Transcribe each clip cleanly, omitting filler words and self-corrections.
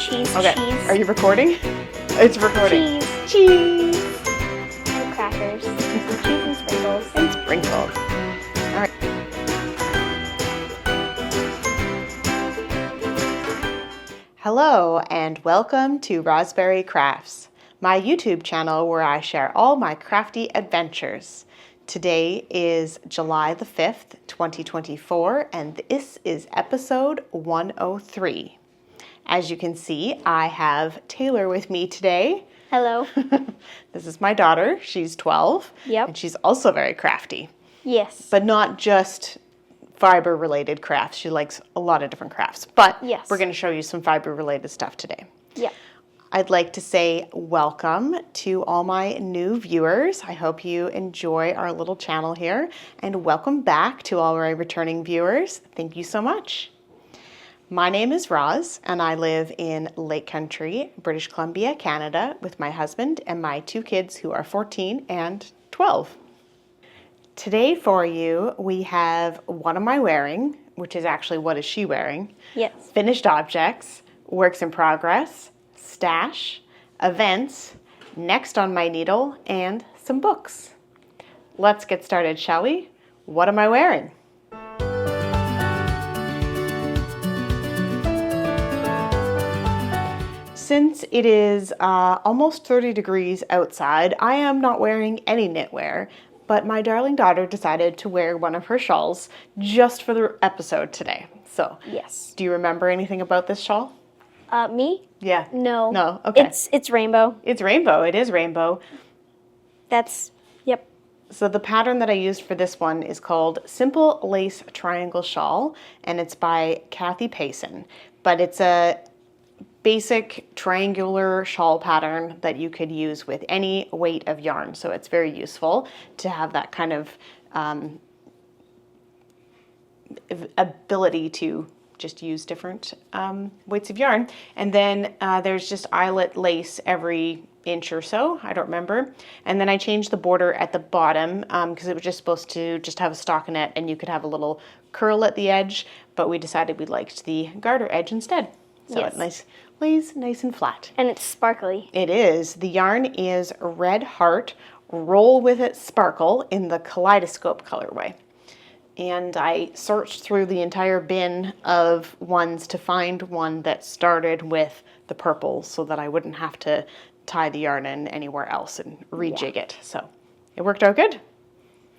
cheese, Okay. cheese. Are you recording? It's recording. Cheese. Cheese. And crackers. And some cheese and sprinkles. And sprinkles. All right. Hello and welcome to Rosberry Crafts, my YouTube channel where I share all my crafty adventures. Today is July the 5th, 2024, and this is episode 103. As you can see, I have Taylor with me today. Hello. This is my daughter. She's 12. Yep. And she's also very crafty, Yes. but not just fiber-related crafts. She likes a lot of different crafts, but Yes. we're going to show you some fiber-related stuff today. Yeah. I'd like to say welcome to all my new viewers. I hope you enjoy our little channel here, and welcome back to all my returning viewers. Thank you so much. My name is Roz, and I live in Lake Country, British Columbia, Canada, with my husband and my two kids who are 14 and 12. Today for you, we have what am I wearing, which is actually what is she wearing, Yes. finished objects, works in progress, stash, events, next on my needle, and some books. Let's get started, shall we? What am I wearing? Since it is almost 30 degrees outside, I am not wearing any knitwear, but my darling daughter decided to wear one of her shawls just for the episode today. So, Yes. do you remember anything about this shawl? Me? Yeah. No. No, okay. It's rainbow. It's rainbow. It is rainbow. Yep. So the pattern that I used for this one is called Simple Lace Triangle Shawl, and it's by Kathy Payson. But it's a basic triangular shawl pattern that you could use with any weight of yarn. So it's very useful to have that kind of ability to just use different weights of yarn. And then there's just eyelet lace every inch or so, I don't remember. And then I changed the border at the bottom because it was just supposed to just have a stockinette and you could have a little curl at the edge, but we decided we liked the garter edge instead. So Yes. it lays nice and flat. And it's sparkly. It is. The yarn is Red Heart Roll With It Sparkle in the Kaleidoscope colorway. And I searched through the entire bin of ones to find one that started with the purple so that I wouldn't have to tie the yarn in anywhere else and rejig it. So it worked out good.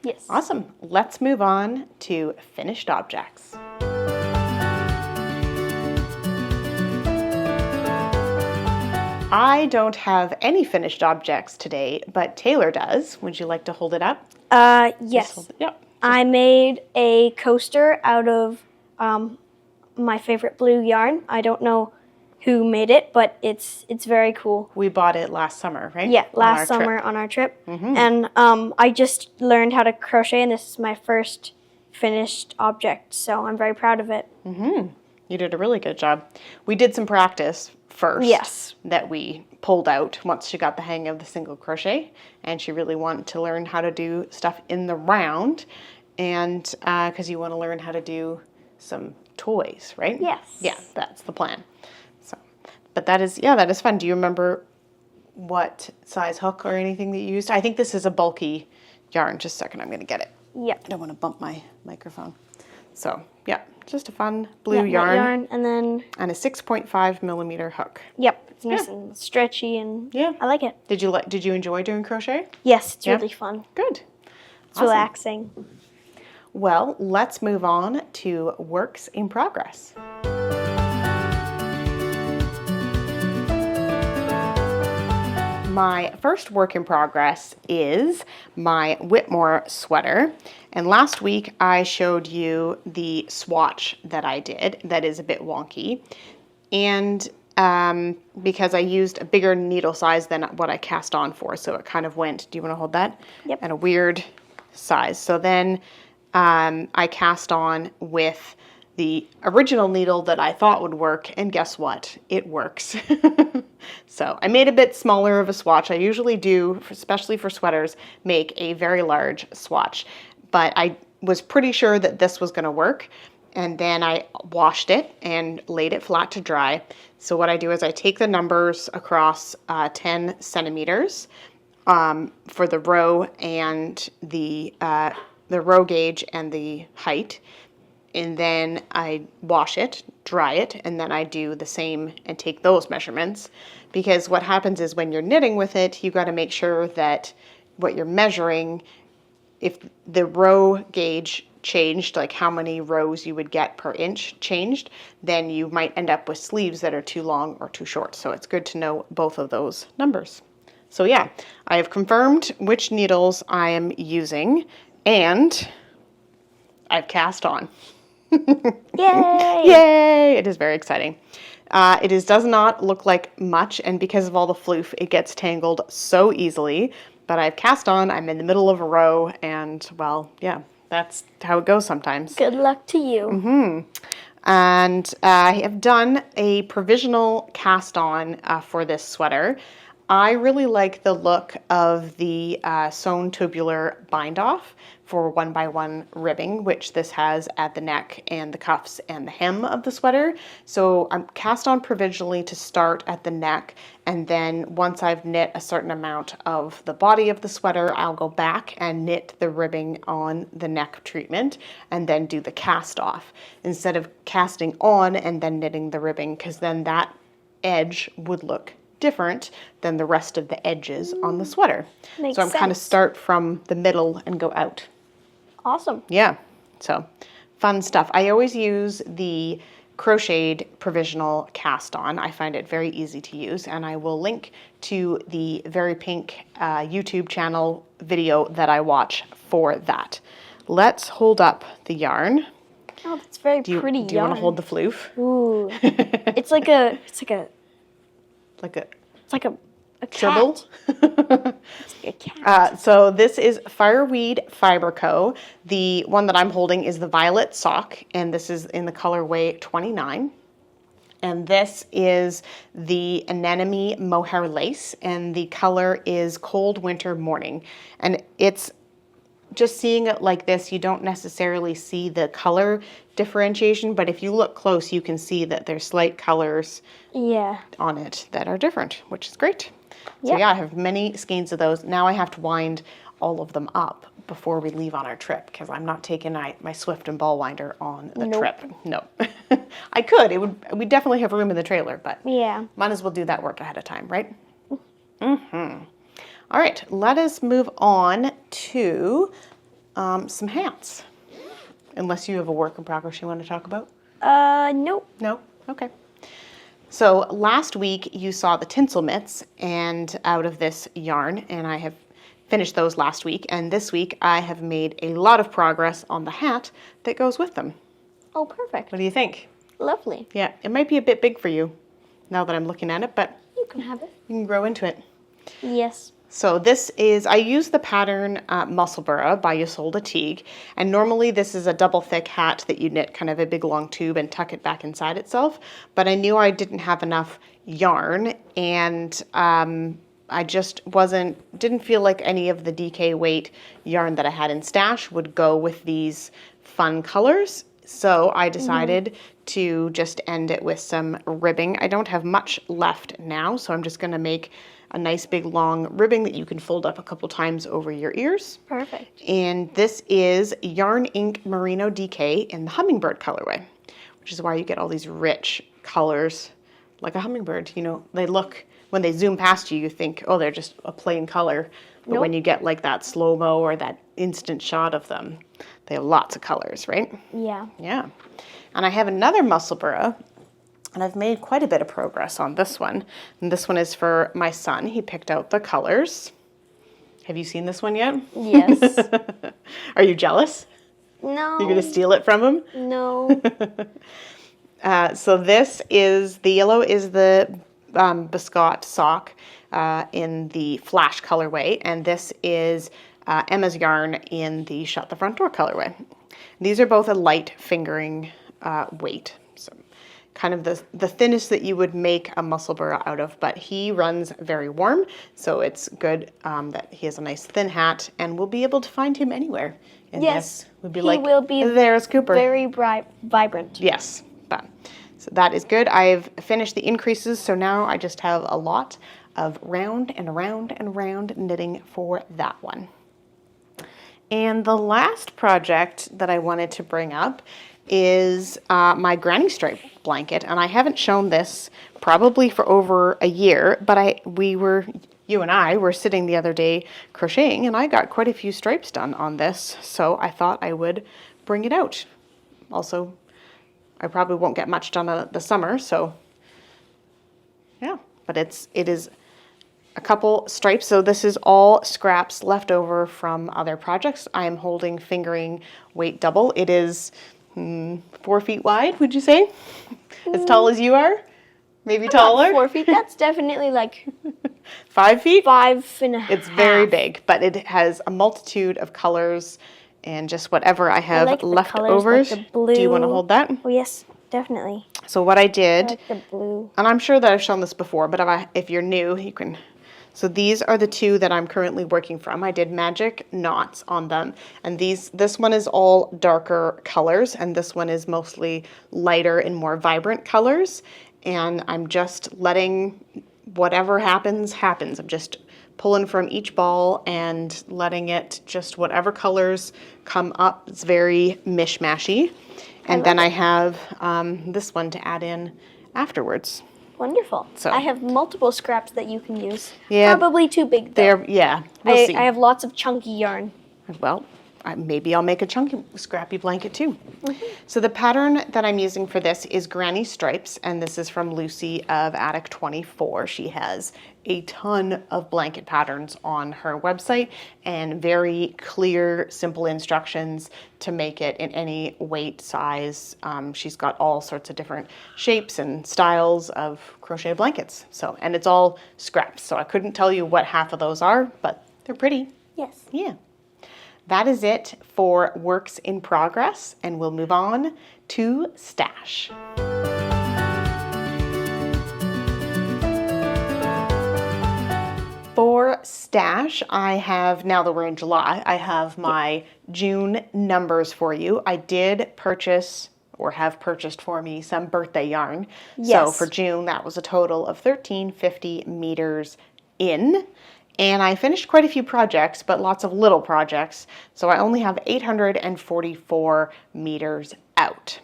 Yes. Awesome. Let's move on to finished objects. I don't have any finished objects today, but Taylor does. Would you like to hold it up? Yes. Yep. I made a coaster out of my favorite blue yarn. I don't know who made it, but it's very cool. We bought it last summer, right? Yeah, On our last trip. summer on our trip. And I just learned how to crochet, and this is my first finished object, so I'm very proud of it. You did a really good job. We did some practice first. Yes. That we pulled out once she got the hang of the single crochet, and she really wanted to learn how to do stuff in the round, and because you want to learn how to do some toys, right? Yes. Yeah, that's the plan. So, but that is fun. Do you remember what size hook or anything that you used? I think this is a bulky yarn. Just a second, I'm going to get it. Yep. I don't want to bump my microphone. So, yeah, just a fun blue yarn and then and a 6.5 millimeter hook. yep, it's nice and stretchy, and Yeah. I like it. Did you enjoy doing crochet? Yes, it's Yeah. really fun. Good. It's relaxing. Well, let's move on to works in progress. My first work in progress is my Whitmore sweater. And last week I showed you the swatch that I did that is a bit wonky. And because I used a bigger needle size than what I cast on for, so it kind of went, do you want to hold that? Yep. At a weird size. So then I cast on with the original needle that I thought would work, and guess what? It works. So I made a bit smaller of a swatch. I usually do, especially for sweaters, make a very large swatch, but I was pretty sure that this was going to work. and then I washed it and laid it flat to dry. So what I do is I take the numbers across 10 centimeters for the row and the row gauge and the height. And then I wash it, dry it, and then I do the same and take those measurements. Because what happens is when you're knitting with it, you got to make sure that what you're measuring, if the row gauge changed, like how many rows you would get per inch changed, then you might end up with sleeves that are too long or too short. So it's good to know both of those numbers. So yeah, I have confirmed which needles I am using, and I've cast on. Yay! Yay! It is very exciting. Does not look like much, and because of all the floof, it gets tangled so easily. But I've cast on, I'm in the middle of a row, and well, yeah, that's how it goes sometimes. Good luck to you. And I have done a provisional cast on for this sweater. I really like the look of the sewn tubular bind off for 1x1 ribbing, which this has at the neck and the cuffs and the hem of the sweater. So I'm cast on provisionally to start at the neck, and then once I've knit a certain amount of the body of the sweater, I'll go back and knit the ribbing on the neck treatment and then do the cast off instead of casting on and then knitting the ribbing, because then that edge would look different than the rest of the edges on the sweater. Makes so I'm kind of sense. start from the middle and go out. Awesome. Yeah, so fun stuff. I always use the crocheted provisional cast on. I find it very easy to use, and I will link to the Very Pink YouTube channel video that I watch for that. Let's hold up the yarn. Oh, that's very pretty Do you want to hold the floof? Ooh. it's like a Dribble? cat. It's like a cat. So this is Fireweed Fiber Co. The one that I'm holding is the Violet Sock, and this is in the colorway 29. And this is the Anemone Mohair Lace, and the color is Cold Winter Morning. And it's just seeing it like this, you don't necessarily see the color differentiation, but if you look close, you can see that there's slight colors on it that are different, which is great. So yeah, I have many skeins of those. Now I have to wind all of them up before we leave on our trip, because I'm not taking my Swift and Ball winder on the trip. No. I could. We definitely have room in the trailer, but might as well do that work ahead of time, right? All right, let us move on to some hats. Unless you have a work in progress you want to talk about? Nope. No? Okay. So last week you saw the tinsel mitts and out of this yarn, and I have finished those last week, and this week I have made a lot of progress on the hat that goes with them. Oh, perfect. What do you think? Lovely. Yeah, it might be a bit big for you now that I'm looking at it, but You can have it. you can grow into it. Yes. So this is, I use the pattern Musselburgh by Isolde Teague, and normally this is a double thick hat that you knit kind of a big long tube and tuck it back inside itself, but I knew I didn't have enough yarn, and I just didn't feel like any of the DK weight yarn that I had in stash would go with these fun colors. So I decided to just end it with some ribbing. I don't have much left now, so I'm just going to make a nice big long ribbing that you can fold up a couple times over your ears. Perfect. And this is Yarn Ink Merino DK in the Hummingbird colorway, which is why you get all these rich colors like a hummingbird. You know, they look, when they zoom past you, you think, oh, they're just a plain color. But when you get like that slow-mo or that instant shot of them, they have lots of colors, right? Yeah. Yeah. And I have another Musselburgh, and I've made quite a bit of progress on this one. And this one is for my son. He picked out the colors. Have you seen this one yet? Yes. Are you jealous? No. You're going to steal it from him? No. So this is, the yellow is the Biscotte sock in the Flash colorway, and this is Emma's yarn in the Shut the Front Door colorway. These are both a light fingering weight, so kind of the thinnest that you would make a Musselburgh out of, but he runs very warm, so it's good that he has a nice thin hat, and we'll be able to find him anywhere in Yes, this would be he like, will be there's Cooper. very vibrant. Yes, but so that is good. I've finished the increases, so now I just have a lot of round and round and round knitting for that one. And the last project that I wanted to bring up is my granny stripe blanket, and I haven't shown this probably for over a year, but you and I were sitting the other day crocheting, and I got quite a few stripes done on this, so I thought I would bring it out. Also, I probably won't get much done on the summer, so yeah, but it is a couple stripes. So this is all scraps left over from other projects. I am holding fingering weight double. It is 4 feet wide, would you say? As tall as you are? Maybe taller? 4 feet. That's definitely like 5 feet? 5.5. It's very big, but it has a multitude of colors and just whatever I have like the leftovers. colors, like the blue. Do you want to hold that? Oh yes, definitely. So what I did, I like the blue. and I'm sure that I've shown this before, but if you're new, you can. So these are the two that I'm currently working from. I did magic knots on them, and this one is all darker colors, and this one is mostly lighter and more vibrant colors. And I'm just letting whatever happens. I'm just pulling from each ball and letting it just whatever colors come up. It's very mishmashy. And then I have this one to add in afterwards. Wonderful. So I have multiple scraps that you can use. Yeah, Probably too big though. We'll see. I have lots of chunky yarn. Well, maybe I'll make a chunky scrappy blanket too. So the pattern that I'm using for this is Granny Stripes, and this is from Lucy of Attic 24. She has a ton of blanket patterns on her website and very clear, simple instructions to make it in any weight, size. She's got all sorts of different shapes and styles of crochet blankets. And it's all scraps. So I couldn't tell you what half of those are, but they're pretty. Yes. Yeah. That is it for works in progress, and we'll move on to stash. For stash, I have, now that we're in July, I have my June numbers for you. I did purchase or have purchased for me some birthday yarn. Yes. So for June, that was a total of 1350 meters in. And I finished quite a few projects, but lots of little projects. So I only have 844 meters out.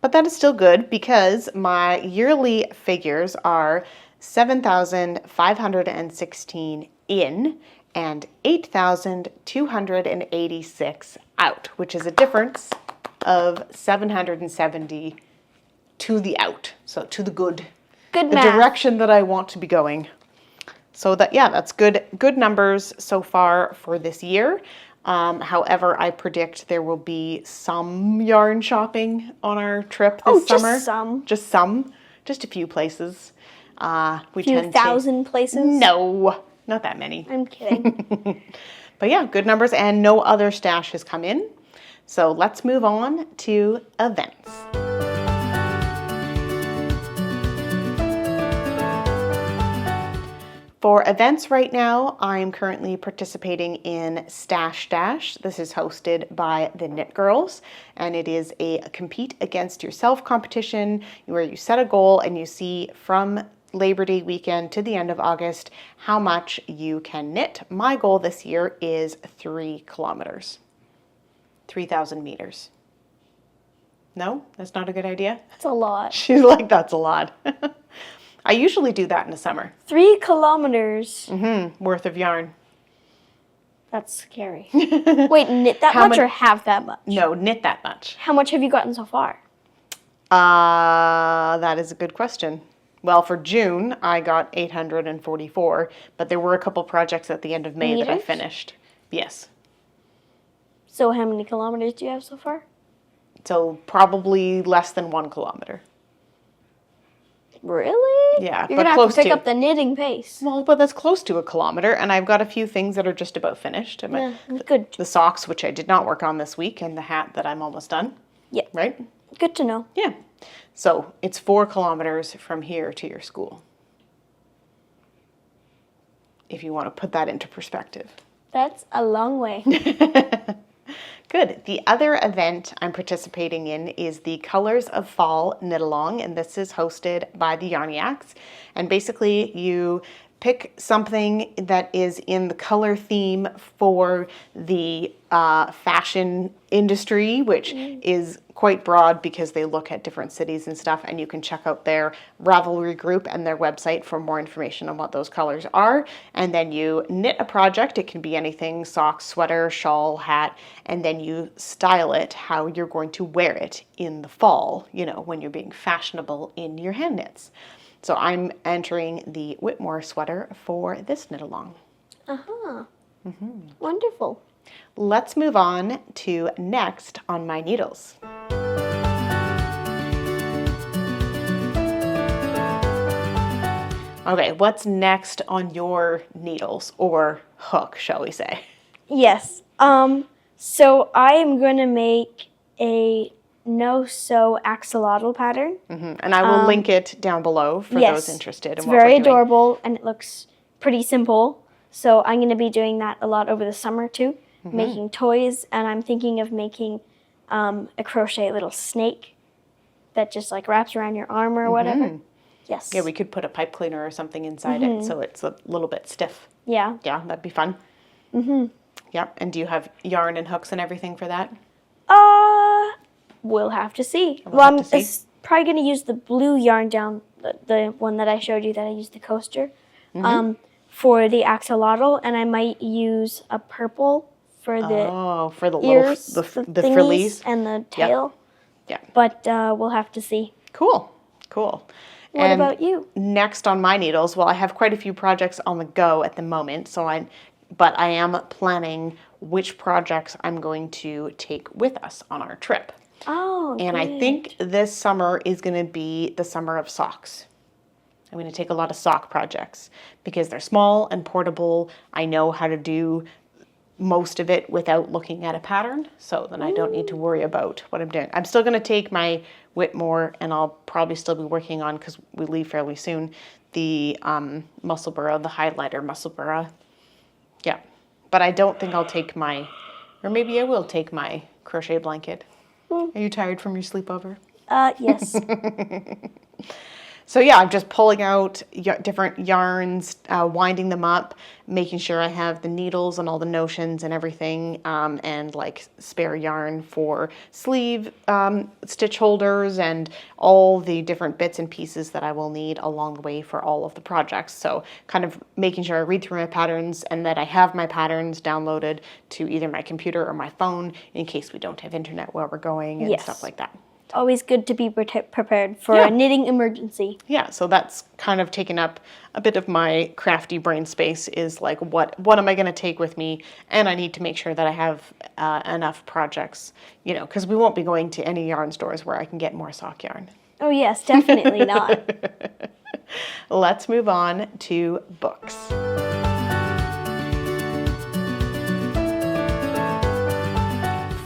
But that is still good because my yearly figures are 7,516 in and 8,286 out, which is a difference of 770 to the out. So to the good. Good the math. direction that I want to be going. So that's good numbers so far for this year. However, I predict there will be some yarn shopping on our trip this summer. Just some. Just a few places. We few thousand places? No, not that many. I'm kidding. But yeah, good numbers, and no other stash has come in. So let's move on to events. For events right now, I'm currently participating in Stash Dash. This is hosted by the Knit Girls, and it is a compete against yourself competition where you set a goal and you see from Labor Day weekend to the end of August how much you can knit. My goal this year is 3 kilometers, 3,000 meters. No, that's not a good idea? That's a lot. She's like, that's a lot. I usually do that in the summer. 3 kilometers. Worth of yarn. That's scary. Wait, knit that much or have that much? No, knit that much. How much have you gotten so far? That is a good question. Well, for June, I got 844, but there were a couple projects at the end of May that I finished. Yes. So how many kilometers do you have so far? So probably less than 1 kilometer. Really? Yeah, You're going to have to pick up the knitting pace. Well, but that's close to 1 kilometer, and I've got a few things that are just about finished. Yeah, good. The socks, which I did not work on this week, and the hat that I'm almost done. Yeah. Right? Good to know. Yeah. So it's 4 kilometers from here to your school. If you want to put that into perspective. That's a long way. Good. The other event I'm participating in is the Colors of Fall Knit Along, and this is hosted by the Yarniacs. And basically you pick something that is in the color theme for the fashion industry, which is quite broad because they look at different cities and stuff, and you can check out their Ravelry group and their website for more information on what those colors are. And then you knit a project. It can be anything: sock, sweater, shawl, hat, and then you style it how you're going to wear it in the fall, you know, when you're being fashionable in your hand knits. So I'm entering the Whitmore sweater for this knit along. Wonderful. Let's move on to next on my needles. Okay, what's next on your needles, or hook, shall we say? Yes. So I am going to make a no-sew axolotl pattern. And I will link it down below for those interested in it's what we're very doing. adorable, and it looks pretty simple. So I'm going to be doing that a lot over the summer too, making toys, and I'm thinking of making a crochet little snake that just like wraps around your arm or whatever. Yes. Yeah, we could put a pipe cleaner or something inside it so it's a little bit stiff. Yeah. Yeah, that'd be fun. Yeah, and do you have yarn and hooks and everything for that? We'll have to see. We'll have to see. Probably going to use the blue yarn down, the one that I showed you that I used the coaster, for the axolotl, and I might use a purple for the for the ears, little the thingies, frillies and the tail. Yeah. But we'll have to see. Cool. What about you? Next on my needles, well, I have quite a few projects on the go at the moment, but I am planning which projects I'm going to take with us on our trip. Oh, And I great. think this summer is going to be the summer of socks. I'm going to take a lot of sock projects because they're small and portable. I know how to do most of it without looking at a pattern, so then I don't need to worry about what I'm doing. I'm still going to take my Whitmore, and I'll probably still be working on, because we leave fairly soon, the Musselburgh, the highlighter Musselburgh. Yeah, but I don't think I'll take my, or maybe I will take my crochet blanket. Are you tired from your sleepover? Yes. So yeah, I'm just pulling out different yarns, winding them up, making sure I have the needles and all the notions and everything, and like spare yarn for sleeve stitch holders and all the different bits and pieces that I will need along the way for all of the projects. So kind of making sure I read through my patterns and that I have my patterns downloaded to either my computer or my phone in case we don't have internet where we're going and stuff like that. Always good to be prepared for a knitting emergency. Yeah, so that's kind of taken up a bit of my crafty brain space, is like, what am I going to take with me? And I need to make sure that I have enough projects, you know, because we won't be going to any yarn stores where I can get more sock yarn. Oh yes, definitely not. Let's move on to books.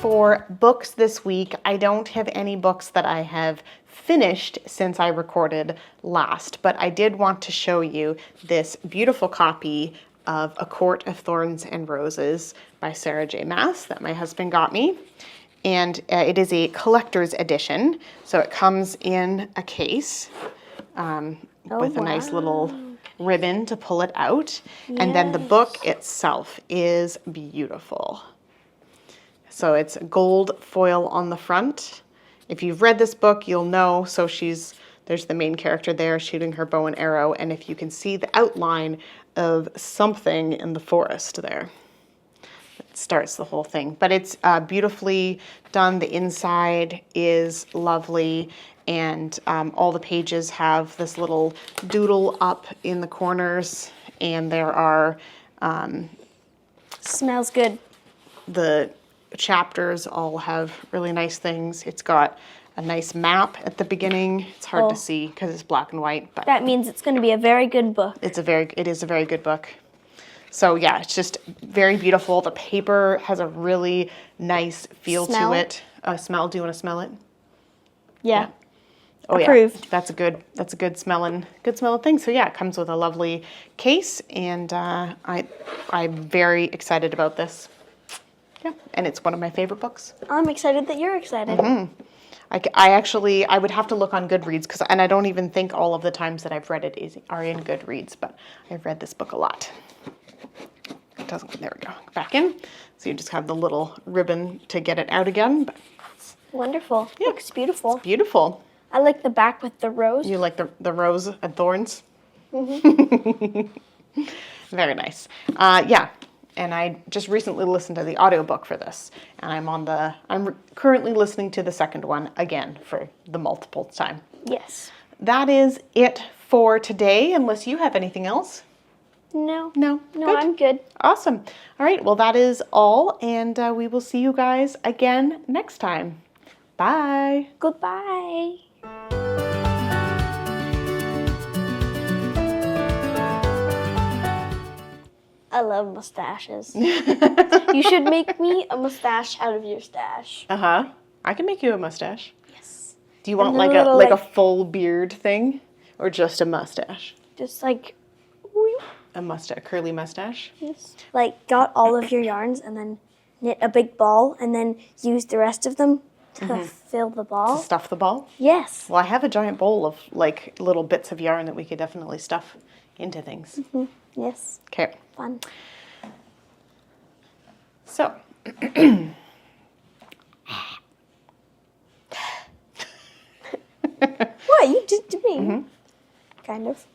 For books this week, I don't have any books that I have finished since I recorded last, but I did want to show you this beautiful copy of A Court of Thorns and Roses by Sarah J. Maas that my husband got me. And it is a collector's edition, so it comes in a case with a nice little ribbon to pull it out. And then the book itself is beautiful. So it's gold foil on the front. If you've read this book, you'll know. So there's the main character there shooting her bow and arrow, and if you can see the outline of something in the forest there, it starts the whole thing. But it's beautifully done. The inside is lovely, and all the pages have this little doodle up in the corners, and there are Smells good. the chapters all have really nice things. It's got a nice map at the beginning. It's hard to see because it's black and white, but That means it's going to be a very good book. it is a very good book. So yeah, it's just very beautiful. The paper has a really nice feel Smell? to it. Smell? Do you want to smell it? Yeah. Oh Approved. yeah, that's a good smelling thing. So yeah, it comes with a lovely case, and I'm very excited about this. Yeah, and it's one of my favorite books. I'm excited that you're excited. I would have to look on Goodreads, and I don't even think all of the times that I've read it are in Goodreads, but I've read this book a lot. It doesn't, there we go, back in. So you just have the little ribbon to get it out again. But Wonderful. Yeah. Looks beautiful. It's beautiful. I like the back with the rose. You like the rose and thorns? Very nice. Yeah. And I just recently listened to the audiobook for this, and I'm currently listening to the second one again for the multiple time. Yes. That is it for today, unless you have anything else. No. No? No, Good. I'm good. Awesome. All right, well, that is all, and we will see you guys again next time. Bye. Goodbye. I love mustaches. You should make me a mustache out of your stash. Uh-huh. I can make you a mustache. Yes. Do you want And like a a little, full beard thing, or just a mustache? Just like, A mustache, curly mustache? yes. Like, got all of your yarns and then knit a big ball and then use the rest of them to fill the ball. Stuff the ball? Yes. Well, I have a giant bowl of like little bits of yarn that we could definitely stuff into things. Yes. Okay. Fun. So. What? You did to me. Kind of.